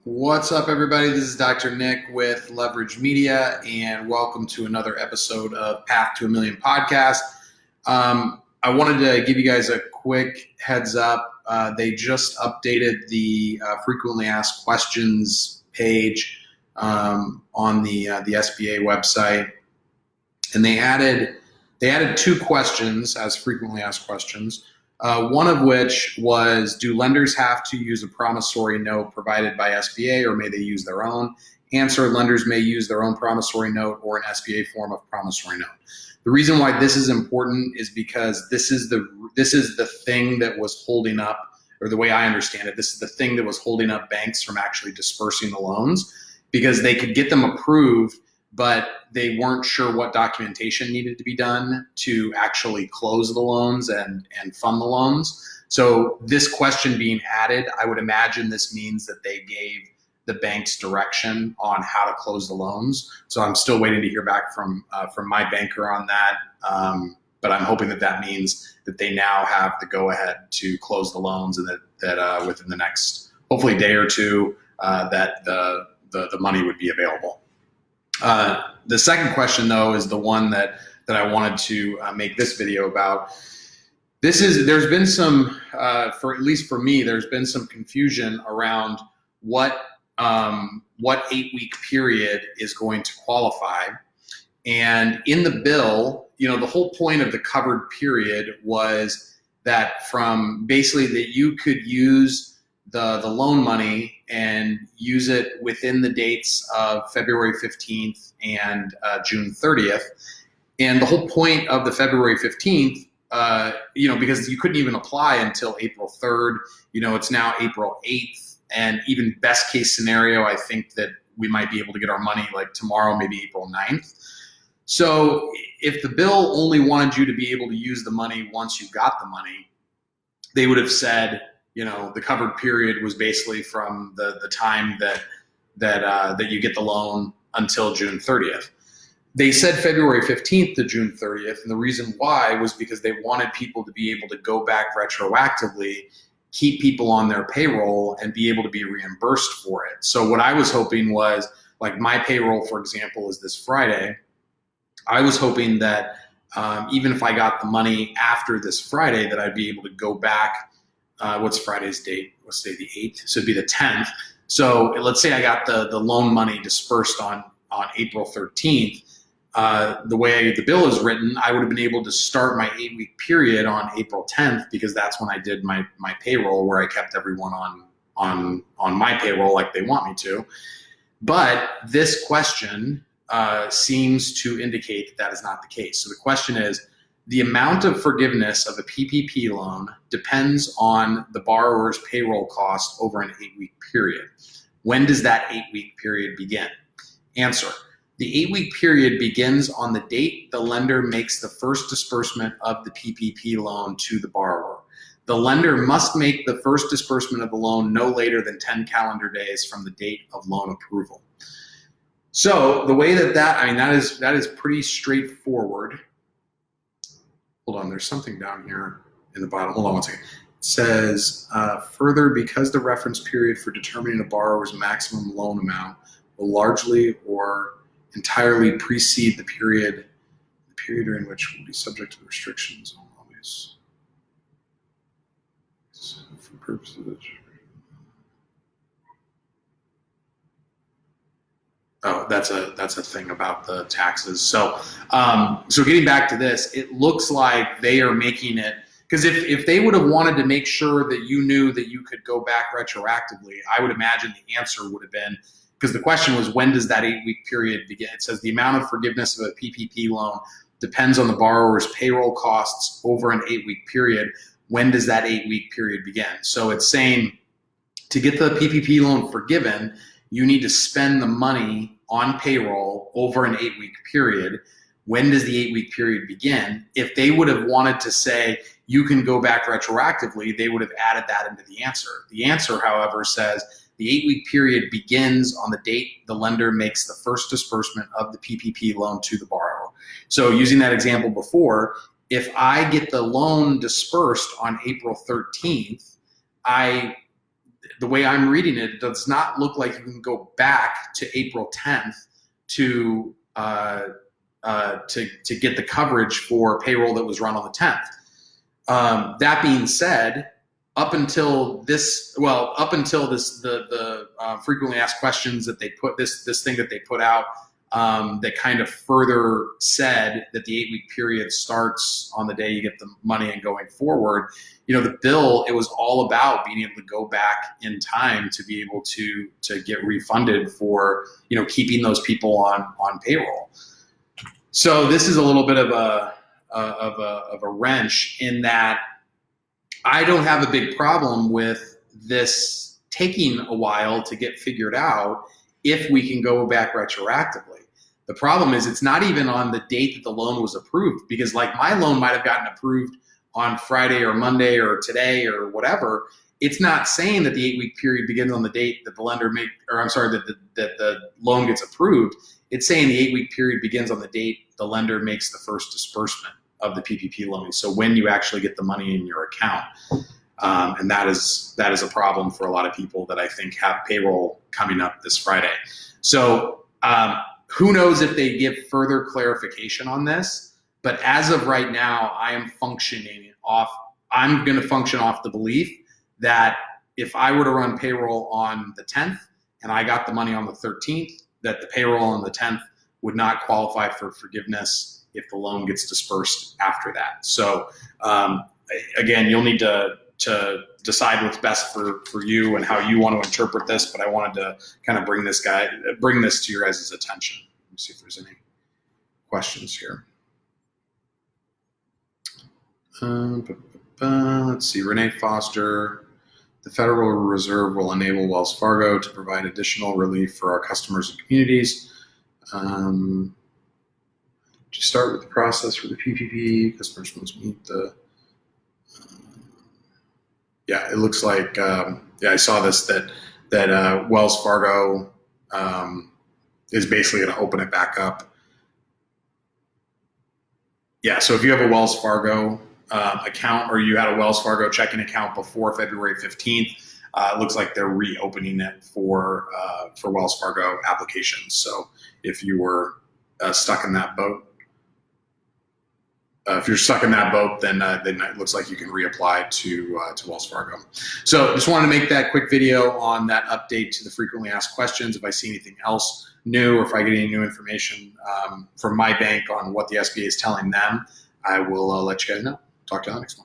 What's up, everybody? This is Dr. Nick with Leverage Media, and welcome to another episode of Path to a Million podcast. I wanted to give you guys a quick heads up. They just updated the frequently asked questions page on the SBA website, and they added two questions as frequently asked questions. One of which was, do lenders have to use a promissory note provided by SBA, or may they use their own? Answer, lenders may use their own promissory note or an SBA form of promissory note. The reason why this is important is because this is the thing that was holding up, or the way I understand it, this is the thing that was holding up banks from actually dispersing the loans, because they could get them approved, but they weren't sure what documentation needed to be done to actually close the loans and fund the loans. So this question being added, I would imagine this means that they gave the banks direction on how to close the loans. So I'm still waiting to hear back from my banker on that. But I'm hoping that means that they now have the go-ahead to close the loans, and that within the next, hopefully, day or two, that the money would be available. The second question, though, is the one that I wanted to make this video about. There's been some, at least for me, there's been some confusion around what 8-week period is going to qualify. And in the bill, the whole point of the covered period was that from basically that you could use the loan money and use it within the dates of February 15th and June 30th. And the whole point of the February 15th, because you couldn't even apply until April 3rd, it's now April 8th. And even best case scenario, I think that we might be able to get our money like tomorrow, maybe April 9th. So if the bill only wanted you to be able to use the money once you got the money, they would have said, the covered period was basically from the time that you get the loan until June 30th. They said February 15th to June 30th, and the reason why was because they wanted people to be able to go back retroactively, keep people on their payroll, and be able to be reimbursed for it. So what I was hoping was, like, my payroll, for example, is this Friday. I was hoping that even if I got the money after this Friday, that I'd be able to go back. What's Friday's date? Let's say the 8th. So it'd be the 10th. So let's say I got the loan money dispersed on April 13th. The way the bill is written, I would have been able to start my 8-week period on April 10th, because that's when I did my payroll, where I kept everyone on my payroll like they want me to. But this question seems to indicate that is not the case. So the question is, the amount of forgiveness of a PPP loan depends on the borrower's payroll cost over an 8-week period. When does that 8-week period begin? Answer, the 8-week period begins on the date the lender makes the first disbursement of the PPP loan to the borrower. The lender must make the first disbursement of the loan no later than 10 calendar days from the date of loan approval. So the way that is pretty straightforward. Hold on, there's something down here in the bottom. Hold on one second. It says, further, because the reference period for determining a borrower's maximum loan amount will largely or entirely precede the period during which will be subject to restrictions on always. For purposes. Oh, that's a thing about the taxes. So getting back to this, it looks like they are making it, because if they would have wanted to make sure that you knew that you could go back retroactively, I would imagine the answer would have been, because the question was, when does that 8-week period begin? It says the amount of forgiveness of a PPP loan depends on the borrower's payroll costs over an 8-week period. When does that 8-week period begin? So it's saying, to get the PPP loan forgiven, you need to spend the money on payroll over an 8-week period. When does the 8-week period begin? If they would have wanted to say you can go back retroactively, they would have added that into the answer. The answer, however, says the 8-week period begins on the date the lender makes the first disbursement of the PPP loan to the borrower. So using that example before, if I get the loan dispersed on April 13th, I the way I'm reading it, it does not look like you can go back to April 10th to get the coverage for payroll that was run on the 10th. That being said, up until this, the frequently asked questions that they put, this thing that they put out, that kind of further said that the 8-week period starts on the day you get the money and going forward. You know, the bill, it was all about being able to go back in time to be able to get refunded for, you know, keeping those people on payroll. So this is a little bit of a wrench in that I don't have a big problem with this taking a while to get figured out if we can go back retroactively. The problem is it's not even on the date that the loan was approved, because like my loan might have gotten approved on Friday or Monday or today or whatever. It's not saying that the 8-week period begins on the date that the lender that the loan gets approved. It's saying the 8-week period begins on the date the lender makes the first disbursement of the PPP loan. So when you actually get the money in your account. And that is a problem for a lot of people that I think have payroll coming up this Friday. So who knows if they give further clarification on this, but as of right now, I'm going to function off the belief that if I were to run payroll on the 10th and I got the money on the 13th, that the payroll on the 10th would not qualify for forgiveness if the loan gets dispersed after that. So again, you'll need to decide what's best for you and how you want to interpret this, but I wanted to kind of bring this to your guys' attention. Let me see if there's any questions here. Let's see, Renee Foster. The Federal Reserve will enable Wells Fargo to provide additional relief for our customers and communities. To start with the process for the PPP, customers must meet the. Yeah, it looks like. I saw this that Wells Fargo is basically going to open it back up. Yeah, so if you have a Wells Fargo account, or you had a Wells Fargo checking account before February 15th, it looks like they're reopening it for Wells Fargo applications. So if you were stuck in that boat, then it looks like you can reapply to Wells Fargo. So just wanted to make that quick video on that update to the frequently asked questions. If I see anything else new, or if I get any new information from my bank on what the SBA is telling them, I will let you guys know. Talk to you on the next one.